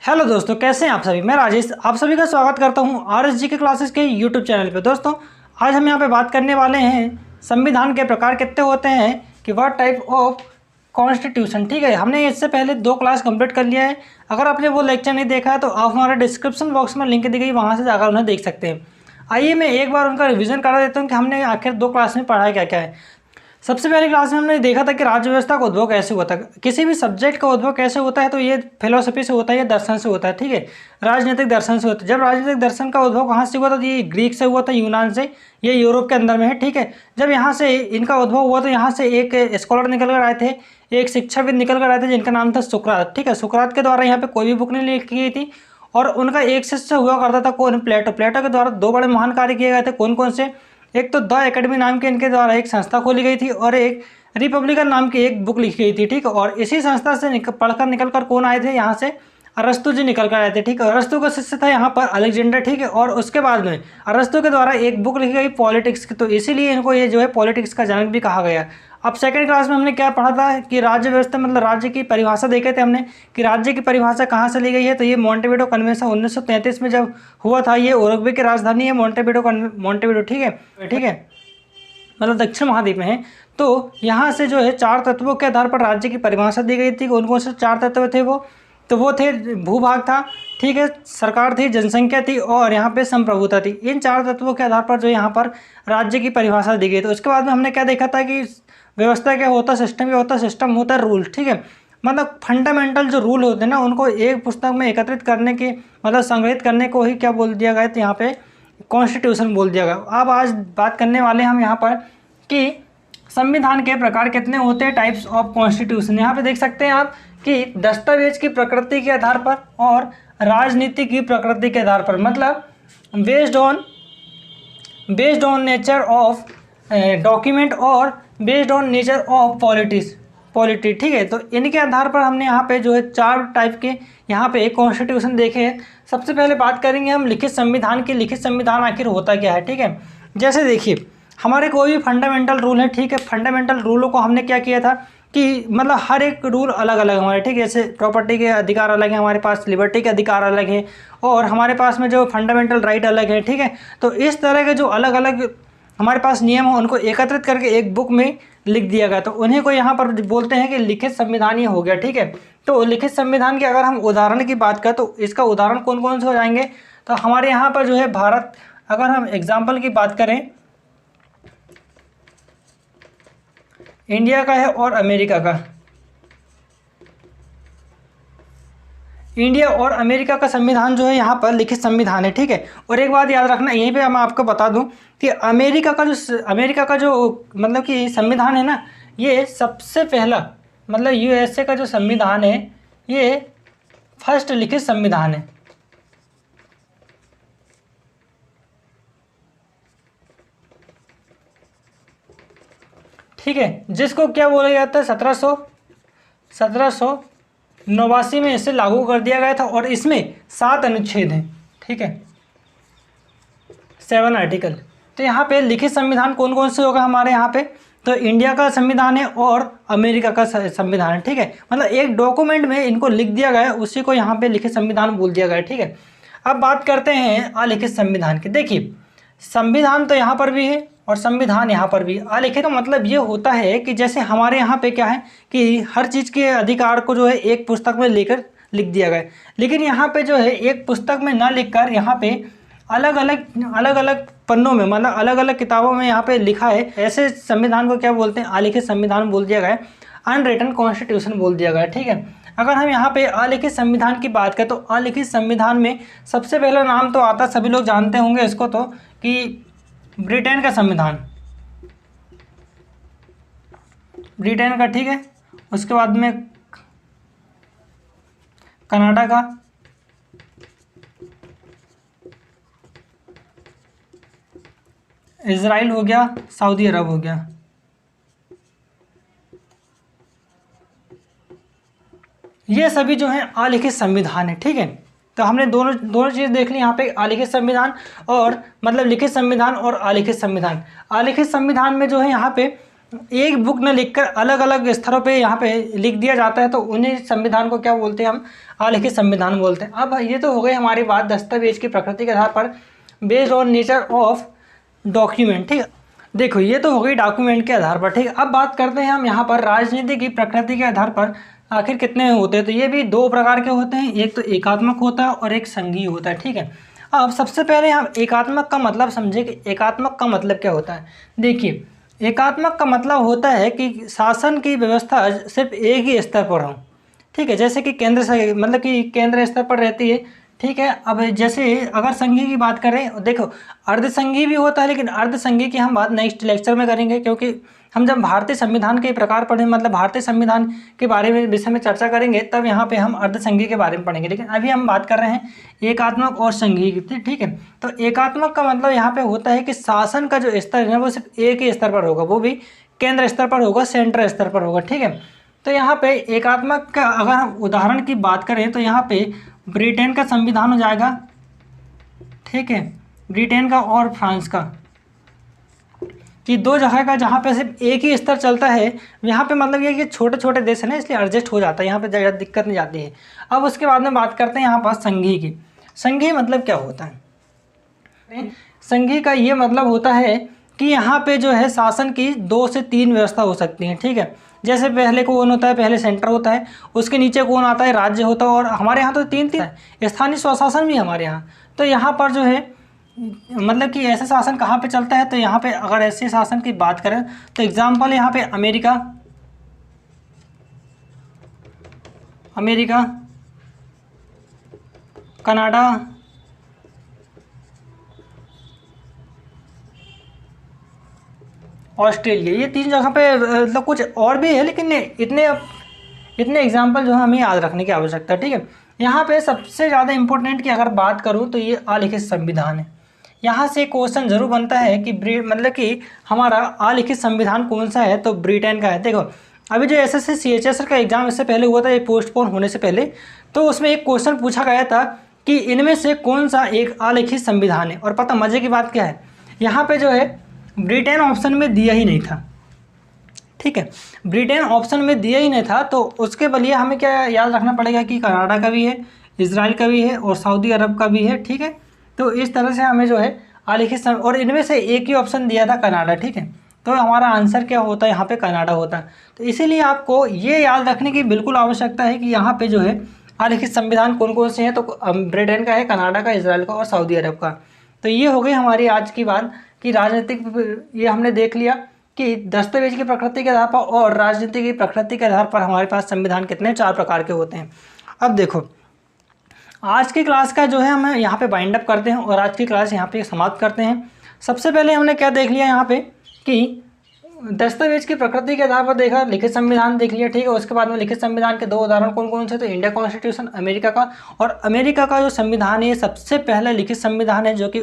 Hello दोस्तों, कैसे हैं आप सभी। मैं राजेश आप सभी का स्वागत करता हूं आरएसजी के क्लासेस के यूट्यूब चैनल पे। दोस्तों, आज हम यहां पे बात करने वाले हैं संविधान के प्रकार कितने होते हैं कि व्हाट टाइप ऑफ कॉन्स्टिट्यूशन। ठीक है, हमने इससे पहले 2 क्लास कंप्लीट कर लिया है। अगर आपने वो लेक्चर नहीं देखा है तो आप हमारे डिस्क्रिप्शन बॉक्स में लिंक दी गई, वहाँ से जाकर उन्हें देख सकते हैं। आइए मैं एक बार उनका रिविजन करा देता हूँ कि हमने आखिर 2 क्लास में पढ़ा क्या क्या है। सबसे पहली क्लास में हमने देखा था कि राज्य व्यवस्था का उद्भव कैसे होता है, किसी भी सब्जेक्ट का उद्भव कैसे होता है, तो ये फिलोसफी से होता है या दर्शन से होता है। ठीक है, राजनीतिक दर्शन से होता है। जब राजनीतिक दर्शन का उद्भव कहाँ से हुआ था, तो ये ग्रीक से हुआ था, यूनान से, ये यूरोप के अंदर में है। ठीक है, जब यहाँ से इनका उद्भव हुआ तो यहाँ से एक स्कॉलर निकल कर आए थे, एक शिक्षाविद निकल कर आए थे जिनका नाम था सुकरात। ठीक है, सुकरात के द्वारा यहाँ पे कोई भी बुक नहीं लिखी गई थी और उनका एक शिष्य हुआ करता था कौन, प्लेटो। प्लेटो के द्वारा 2 बड़े महान कार्य किए गए थे। कौन कौन से, एक तो द एकेडमी नाम के इनके द्वारा एक संस्था खोली गई थी और एक रिपब्लिकन नाम की एक बुक लिखी गई थी। ठीक है, और इसी संस्था से पढ़कर निकल कर कौन आए थे, यहाँ से अरस्तु जी निकल कर आए थे। ठीक है, अरस्तु का शिष्य था यहाँ पर अलेक्जेंडर। ठीक है, और उसके बाद में अरस्तु के द्वारा एक बुक लिखी गई पॉलिटिक्स की, तो इसीलिए इनको ये जो है पॉलिटिक्स का जनक भी कहा गया। अब सेकंड क्लास में हमने क्या पढ़ा था कि राज्य व्यवस्था मतलब राज्य की परिभाषा देखे थे हमने कि राज्य की परिभाषा कहाँ से ली गई है, तो ये मोंटेविडो कन्वेंशन 1933 में जब हुआ था। ये उरुग्वे की राजधानी है मोंटेविडो। ठीक है, मतलब दक्षिण महाद्वीप में है। तो यहाँ से जो है 4 तत्वों के आधार पर राज्य की परिभाषा दी गई थी। कौन कौन से 4 तत्व थे वो, तो वो थे भूभाग था, ठीक है, सरकार थी, जनसंख्या थी और यहाँ पे संप्रभुता थी। इन 4 तत्वों के आधार पर जो यहाँ पर राज्य की परिभाषा दी गई। तो उसके बाद में हमने क्या देखा था कि व्यवस्था क्या होता, सिस्टम क्या होता, सिस्टम होता है रूल। ठीक है, मतलब फंडामेंटल जो रूल होते हैं ना, उनको एक पुस्तक में एकत्रित करने के मतलब संग्रहित करने को ही क्या बोल दिया गया, तो यहाँ पे कॉन्स्टिट्यूशन बोल दिया गया। अब आज बात करने वाले हम यहाँ पर कि संविधान के प्रकार कितने होते हैं, टाइप्स ऑफ कॉन्स्टिट्यूशन। यहाँ पे देख सकते हैं आप कि दस्तावेज की प्रकृति के आधार पर और राजनीति की प्रकृति के आधार पर, मतलब based on nature of document और based on nature of polity. ठीक है, तो इनके आधार पर हमने यहाँ पे जो है 4 टाइप के यहाँ पे कॉन्स्टिट्यूशन देखे हैं। सबसे पहले बात करेंगे हम लिखित संविधान की। लिखित संविधान आखिर होता क्या है। ठीक है, जैसे देखिए हमारे कोई भी फंडामेंटल रूल है। ठीक है, फंडामेंटल रूलों को हमने क्या किया था कि मतलब हर एक रूल अलग अलग हमारे, ठीक है, जैसे प्रॉपर्टी के अधिकार अलग हैं हमारे पास, लिबर्टी के अधिकार अलग हैं और हमारे पास में जो फंडामेंटल राइट अलग है। ठीक है, तो इस तरह के जो अलग अलग हमारे पास नियम हो उनको एकत्रित करके एक बुक में लिख दिया गया, तो उन्हीं को यहाँ पर बोलते हैं कि लिखित संविधान ये हो गया। ठीक है, तो लिखित संविधान के अगर हम उदाहरण की बात करें तो इसका उदाहरण कौन कौन से हो जाएंगे, तो हमारे यहाँ पर जो है भारत, अगर हम एग्जाम्पल की बात करें इंडिया का है और अमेरिका का, इंडिया और अमेरिका का संविधान जो है यहाँ पर लिखित संविधान है। ठीक है, और एक बात याद रखना, यहीं पे मैं आपको बता दूं कि अमेरिका का जो मतलब कि संविधान है ना, ये सबसे पहला मतलब यूएसए का जो संविधान है ये फर्स्ट लिखित संविधान है। ठीक है, जिसको क्या बोला जाता है 1789 में इसे लागू कर दिया गया था और इसमें 7 अनुच्छेद हैं। ठीक है, 7 आर्टिकल। तो यहाँ पे लिखित संविधान कौन कौन से होगा हमारे यहाँ पे, तो इंडिया का संविधान है और अमेरिका का संविधान है। ठीक है, मतलब एक डॉक्यूमेंट में इनको लिख दिया गया है, उसी को यहाँ पे लिखित संविधान बोल दिया गया है। ठीक है, अब बात करते हैं अलिखित संविधान की। देखिए संविधान तो यहाँ पर भी है और संविधान यहाँ पर भी। अलिखित का मतलब ये होता है कि जैसे हमारे यहाँ पे क्या है कि हर चीज़ के अधिकार को जो है एक पुस्तक में लेकर लिख दिया गया है, लेकिन यहाँ पे जो है एक पुस्तक में ना लिखकर यहाँ पे अलग अलग पन्नों में मतलब अलग अलग किताबों में यहाँ पे लिखा है। ऐसे संविधान को क्या बोलते हैं, अलिखित संविधान बोल दिया गया है, अनरिटन कॉन्स्टिट्यूशन बोल दिया गया है। ठीक है, अगर हम यहाँ पे अलिखित संविधान की बात करें तो अलिखित संविधान में सबसे पहला नाम तो आता, सभी लोग जानते होंगे इसको, तो कि ब्रिटेन का संविधान, ब्रिटेन का। ठीक है, उसके बाद में कनाडा का, इजराइल हो गया, सऊदी अरब हो गया। ये सभी जो है अलिखित संविधान है। ठीक है, तो हमने दोनों चीज़ देख ली यहाँ पे, अलिखित संविधान और मतलब लिखित संविधान और अलिखित संविधान। अलिखित संविधान में जो है यहाँ पे एक बुक में लिखकर अलग अलग स्तरों पे यहाँ पे लिख दिया जाता है, तो उन्हीं संविधान को क्या बोलते हैं हम, अलिखित संविधान बोलते हैं। अब ये तो हो गई हमारी बात दस्तावेज की प्रकृति के आधार पर, based on nature of document, ठीक है। देखो ये तो हो गई डॉक्यूमेंट के आधार पर, ठीक है। अब बात करते हैं हम यहाँ पर राजनीति की प्रकृति के आधार पर आखिर कितने होते हैं। तो ये भी दो प्रकार के होते हैं, एक तो एकात्मक होता है और एक संघीय होता है, ठीक है। अब सबसे पहले हम एकात्मक का मतलब समझे कि एकात्मक का मतलब क्या होता है। देखिए एकात्मक का मतलब होता है कि शासन की व्यवस्था सिर्फ एक ही स्तर पर हो, ठीक है। जैसे कि केंद्र से मतलब कि केंद्र स्तर पर रहती है, ठीक है। अब जैसे अगर संघीय की बात करें, देखो अर्धसंघीय भी होता है, लेकिन अर्धसंघीय की हम बात नेक्स्ट लेक्चर में करेंगे, क्योंकि हम जब भारतीय संविधान के प्रकार पढ़ें, मतलब भारतीय संविधान के बारे में विषय में चर्चा करेंगे, तब यहाँ पे हम अर्धसंघीय के बारे में पढ़ेंगे। लेकिन अभी हम बात कर रहे हैं एकात्मक और संघीय की, ठीक है। तो एकात्मक का मतलब यहाँ पे होता है कि शासन का जो स्तर है वो सिर्फ एक ही स्तर पर होगा, वो भी केंद्र स्तर पर होगा, सेंट्रल स्तर पर होगा, ठीक है। तो यहाँ पे एकात्मक का अगर हम उदाहरण की बात करें तो यहाँ पे ब्रिटेन का संविधान हो जाएगा, ठीक है, ब्रिटेन का और फ्रांस का, कि दो जगह का जहाँ पे सिर्फ एक ही स्तर चलता है। यहाँ पे मतलब ये कि छोटे छोटे देश है ना, इसलिए एडजस्ट हो जाता है, यहाँ पे ज़्यादा दिक्कत नहीं जाती है। अब उसके बाद में बात करते हैं यहाँ पर संघीय की। संघीय मतलब क्या होता है, संघीय का ये मतलब होता है कि यहाँ पे जो है शासन की 2 से 3 व्यवस्था हो सकती है, ठीक है। जैसे पहले कौन होता है, पहले सेंटर होता है, उसके नीचे कौन आता है, राज्य होता है, और हमारे यहाँ तो 3 है, स्थानीय स्वशासन भी हमारे यहाँ। तो यहाँ पर जो है मतलब कि ऐसा शासन कहाँ पे चलता है, तो यहाँ पे अगर ऐसे शासन की बात करें तो एग्जाम्पल यहाँ पे अमेरिका, कनाडा, ऑस्ट्रेलिया, ये 3 जगह पे मतलब कुछ और भी है, लेकिन इतने एग्जाम्पल जो है हमें याद रखने की आवश्यकता है, ठीक है। यहाँ पे सबसे ज़्यादा इंपॉर्टेंट की अगर बात करूँ तो ये अलिखित संविधान है। यहाँ से क्वेश्चन जरूर बनता है कि मतलब कि हमारा अलिखित संविधान कौन सा है, तो ब्रिटेन का है। देखो अभी जो एसएससी सीएचएसएल का एग्जाम इससे पहले हुआ था, ये पोस्टपोन होने से पहले, तो उसमें एक क्वेश्चन पूछा गया था कि इनमें से कौन सा एक अलिखित संविधान है। और पता मजे की बात क्या है, यहाँ पे जो है ब्रिटेन ऑप्शन में दिया ही नहीं था, ठीक है, ब्रिटेन ऑप्शन में दिया ही नहीं था। तो उसके बलिए हमें क्या याद रखना पड़ेगा कि कनाडा का भी है, इजराइल का भी है और सऊदी अरब का भी है, ठीक है। तो इस तरह से हमें जो है अलिखित और इनमें से एक ही ऑप्शन दिया था कनाडा, ठीक है। तो हमारा आंसर क्या होता है, यहाँ पे कनाडा होता है। तो इसीलिए आपको ये याद रखने की बिल्कुल आवश्यकता है कि यहाँ पे जो है अलिखित संविधान कौन कौन से हैं, तो ब्रिटेन का है, कनाडा का, इजराइल का और सऊदी अरब का। तो ये हो गई हमारी आज की बात कि राजनीतिक, ये हमने देख लिया कि दस्तावेज की प्रकृति के आधार पर और राजनीति की प्रकृति के आधार पर हमारे पास संविधान कितने 4 प्रकार के होते हैं। अब देखो आज की क्लास का जो है हम यहाँ पे बाइंड अप करते हैं और आज की क्लास यहाँ पे समाप्त करते हैं। सबसे पहले हमने क्या देख लिया यहाँ पे कि दस्तावेज की प्रकृति के आधार पर देखा, लिखित संविधान देख लिया, ठीक है। उसके बाद में लिखित संविधान के 2 उदाहरण कौन कौन से, तो इंडिया कॉन्स्टिट्यूशन अमेरिका का, और अमेरिका का जो संविधान है सबसे पहला लिखित संविधान है जो कि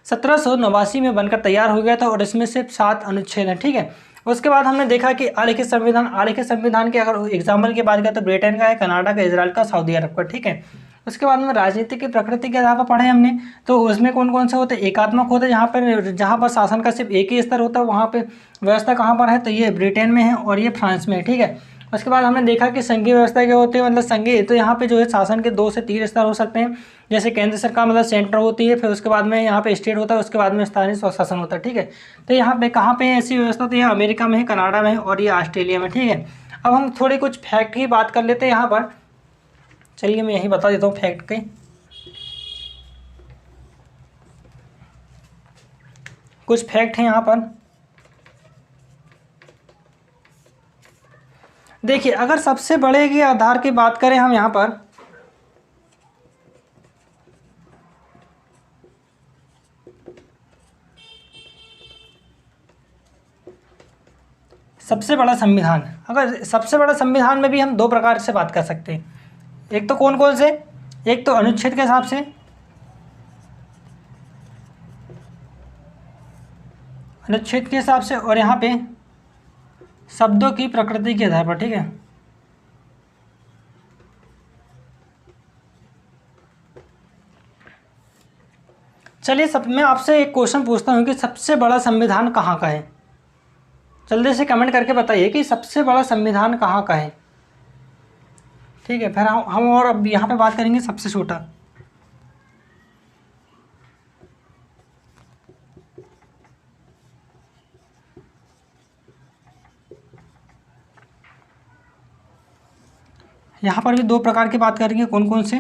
1789 में बनकर तैयार हो गया था, और इसमें सिर्फ 7 अनुच्छेद हैं, ठीक है। उसके बाद हमने देखा कि अलिखित संविधान के अगर एग्जाम्पल की बात करें तो ब्रिटेन का है, कनाडा का, इजराइल का, सऊदी अरब का, ठीक है। उसके बाद में राजनीति की प्रकृति के आधार पर पढ़े हमने, तो उसमें कौन कौन से होते हैं, एकात्मक होते हैं, जहाँ पर शासन का सिर्फ एक ही स्तर होता है, वहाँ पे व्यवस्था कहाँ पर है, तो ये ब्रिटेन में है और ये फ्रांस में है, ठीक है। उसके बाद हमने देखा कि संघीय व्यवस्था क्या होती है, मतलब संघीय, तो यहाँ पे जो है शासन के 2 से 3 स्तर हो सकते हैं, जैसे केंद्र सरकार मतलब सेंटर होती है, फिर उसके बाद में यहाँ पे स्टेट होता है, उसके बाद में स्थानीय स्वशासन होता है, ठीक है। तो यहाँ पे कहाँ पे ऐसी व्यवस्था, तो यहाँ अमेरिका में है, कनाडा में है और ये ऑस्ट्रेलिया में, ठीक है। अब हम थोड़ी कुछ फैक्ट की बात कर लेते हैं यहाँ पर, चलिए मैं यही बता देता हूँ फैक्ट के। कुछ फैक्ट हैं यहाँ पर, देखिए अगर सबसे बड़े के आधार की बात करें हम यहाँ पर, सबसे बड़ा संविधान, अगर सबसे बड़ा संविधान में भी हम 2 प्रकार से बात कर सकते हैं। एक तो कौन कौन से, एक तो अनुच्छेद के हिसाब से, और यहाँ पे शब्दों की प्रकृति के आधार पर, ठीक है। चलिए मैं आपसे एक क्वेश्चन पूछता हूँ कि सबसे बड़ा संविधान कहाँ का है, जल्दी से कमेंट करके बताइए कि सबसे बड़ा संविधान कहाँ का है। ठीक है, फिर हम और अब यहाँ पे बात करेंगे सबसे छोटा। यहाँ पर भी दो प्रकार की बात करेंगे, कौन कौन से?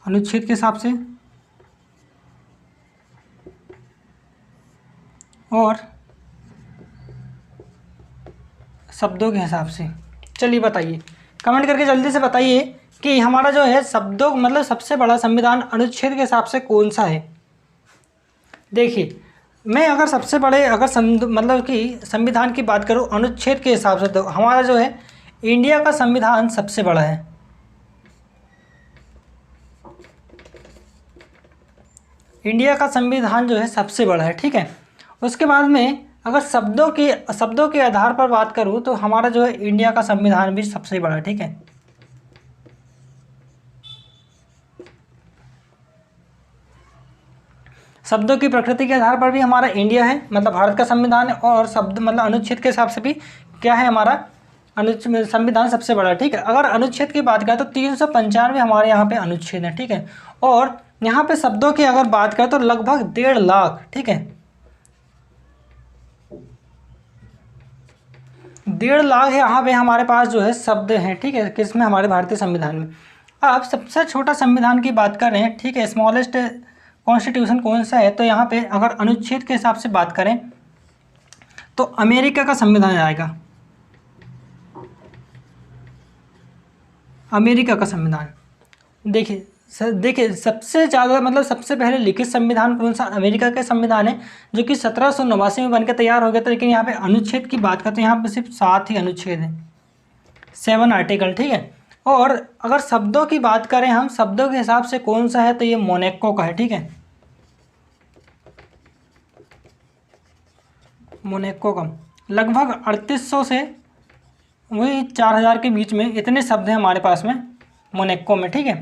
अनुच्छेद के हिसाब से और शब्दों के हिसाब से। चलिए बताइए, कमेंट करके जल्दी से बताइए कि हमारा जो है शब्दों मतलब सबसे बड़ा संविधान अनुच्छेद के हिसाब से कौन सा है। देखिए, मैं अगर सबसे बड़े अगर मतलब कि संविधान की बात करूं अनुच्छेद के हिसाब से, तो हमारा जो है इंडिया का संविधान सबसे बड़ा है। इंडिया का संविधान जो है सबसे बड़ा है। ठीक है, उसके बाद में अगर शब्दों के आधार पर बात करूं तो हमारा जो है इंडिया का संविधान भी सबसे बड़ा है। ठीक है, शब्दों की प्रकृति के आधार पर भी हमारा इंडिया है, मतलब भारत का संविधान है, और शब्द मतलब अनुच्छेद के हिसाब से भी क्या है, हमारा संविधान सबसे बड़ा है। ठीक है, अगर अनुच्छेद की बात करें तो 395 हमारे यहाँ पे अनुच्छेद है। ठीक है, और यहाँ पे शब्दों की अगर बात करें तो लगभग 1.5 लाख। ठीक है, 1.5 लाख यहाँ पे हमारे पास जो है शब्द हैं। ठीक है, किसमें? हमारे भारतीय संविधान में। अब सबसे छोटा संविधान की बात कर रहे हैं। ठीक है, स्मॉलेस्ट कॉन्स्टिट्यूशन कौन सा है? तो यहाँ पे अगर अनुच्छेद के हिसाब से बात करें तो अमेरिका का संविधान आएगा। अमेरिका का संविधान देखिए सबसे ज़्यादा मतलब सबसे पहले लिखित संविधान कौन सा? अमेरिका का संविधान है, जो कि 1789 में बनकर तैयार हो गया था। लेकिन यहाँ पे अनुच्छेद की बात करते हैं, यहाँ पे सिर्फ 7 ही अनुच्छेद हैं, 7 आर्टिकल। ठीक है, और अगर शब्दों की बात करें हम, शब्दों के हिसाब से कौन सा है? तो ये मोनेको का है। ठीक है, मोनेको का लगभग 3800 से वही 4000 के बीच में इतने शब्द हैं हमारे पास में मोनेको में। ठीक है,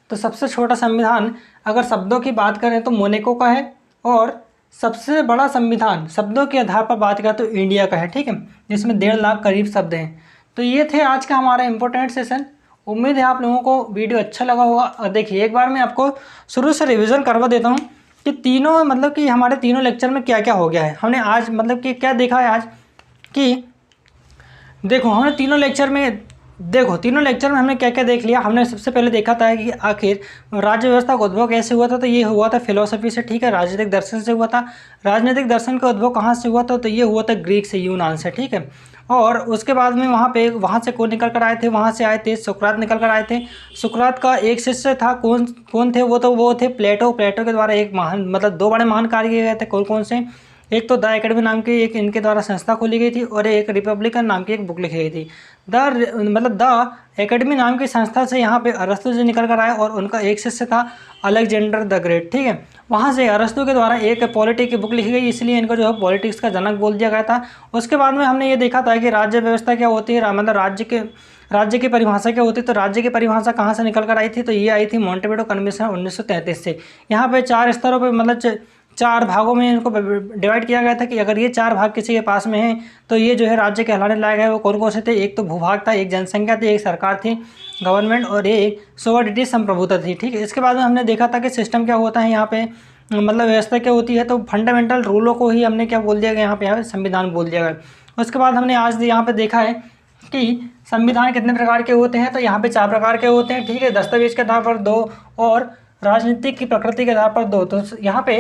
तो सबसे छोटा संविधान अगर शब्दों की बात करें तो मोनेको का है, और सबसे बड़ा संविधान शब्दों के आधार पर बात करें तो इंडिया का है। ठीक है, जिसमें 1.5 लाख करीब शब्द हैं। तो ये थे आज का हमारा इम्पोर्टेंट सेशन। उम्मीद है आप लोगों को वीडियो अच्छा लगा होगा। और देखिए, एक बार मैं आपको शुरू से रिवीजन करवा देता हूँ कि तीनों मतलब कि हमारे तीनों लेक्चर में क्या क्या हो गया है। हमने आज मतलब कि क्या देखा है आज कि देखो, हमने तीनों लेक्चर में हमने क्या क्या देख लिया। हमने सबसे पहले देखा था कि आखिर राज्य व्यवस्था का उद्भव कैसे हुआ था। तो ये हुआ था फिलोसफी से। ठीक है, राजनीतिक दर्शन से हुआ था। राजनीतिक दर्शन का उद्भव कहाँ से हुआ था? तो ये हुआ था ग्रीक से, यूनान से। ठीक है, और उसके बाद में वहाँ से कौन निकल कर आए थे? वहाँ से आए थे सुकरात निकल कर आए थे। सुकरात का एक शिष्य था, कौन थे? वो थे प्लेटो। प्लेटो के द्वारा एक महान मतलब 2 बड़े महान कार्य किए गए थे। कौन से? एक तो द एकेडमी नाम की एक इनके द्वारा संस्था खोली गई थी, और एक रिपब्लिकन नाम की एक बुक लिखी गई थी। द एकेडमी नाम की संस्था से यहाँ पे अरस्तु जी निकल कर आए, और उनका एक शिष्य था अलेक्जेंडर द ग्रेट। ठीक है, वहाँ से अरस्तु के द्वारा एक पॉलिटी की बुक लिखी गई, इसलिए इनको जो है पॉलिटिक्स का जनक बोल दिया गया था। उसके बाद में हमने ये देखा था कि राज्य व्यवस्था क्या होती है, मतलब राज्य की परिभाषा क्या होती है। तो राज्य की परिभाषा कहाँ से निकल कर आई थी? तो ये आई थी मॉन्टेविडो कन्वेंशन 1933 से। यहाँ पे 4 स्तरों पर मतलब 4 भागों में इनको डिवाइड किया गया था कि अगर ये 4 भाग किसी के पास में हैं तो ये जो है राज्य कहलाने लायक है। वो कौन कौन से थे? एक तो भूभाग था, एक जनसंख्या थी, एक सरकार थी गवर्नमेंट, और एक सोवर्डिटी संप्रभुता थी। ठीक है, इसके बाद में हमने देखा था कि सिस्टम क्या होता है यहाँ पे, मतलब व्यवस्था क्या होती है। तो फंडामेंटल रूलों को ही हमने क्या बोल दिया गया, यहाँ पे संविधान बोल दिया गया। उसके बाद हमने आज यहाँ पे देखा है कि संविधान कितने प्रकार के होते हैं। तो यहाँ पे 4 प्रकार के होते हैं। ठीक है, दस्तावेज के आधार पर 2 और राजनीतिक की प्रकृति के आधार पर 2। तो यहाँ पे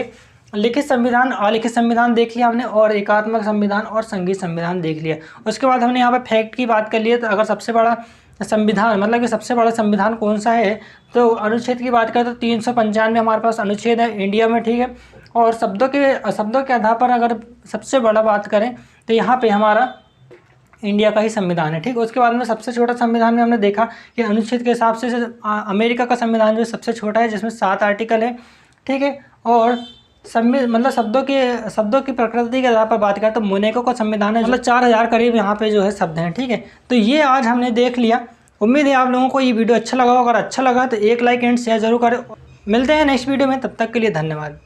लिखित संविधान, अलिखित संविधान देख लिया हमने, और एकात्मक संविधान और संघीय संविधान देख लिया। उसके बाद हमने यहाँ पे फैक्ट की बात कर ली है। तो अगर सबसे बड़ा संविधान मतलब कि सबसे बड़ा संविधान कौन सा है, तो अनुच्छेद की बात करें तो 395 हमारे पास अनुच्छेद है इंडिया में। ठीक है, और शब्दों के आधार पर अगर सबसे बड़ा बात करें तो यहाँ पे हमारा इंडिया का ही संविधान है। ठीक है, उसके बाद में सबसे छोटा संविधान में हमने देखा कि अनुच्छेद के हिसाब से अमेरिका का संविधान जो सबसे छोटा है, जिसमें 7 आर्टिकल है। ठीक है, और मतलब शब्दों की प्रकृति के आधार पर बात करें तो मोनेको का संविधान है, मतलब 4000 करीब यहाँ पे जो है शब्द हैं। ठीक है, तो ये आज हमने देख लिया। उम्मीद है आप लोगों को ये वीडियो अच्छा लगा। अगर अच्छा लगा तो एक लाइक एंड शेयर जरूर करें। मिलते हैं नेक्स्ट वीडियो में, तब तक के लिए धन्यवाद।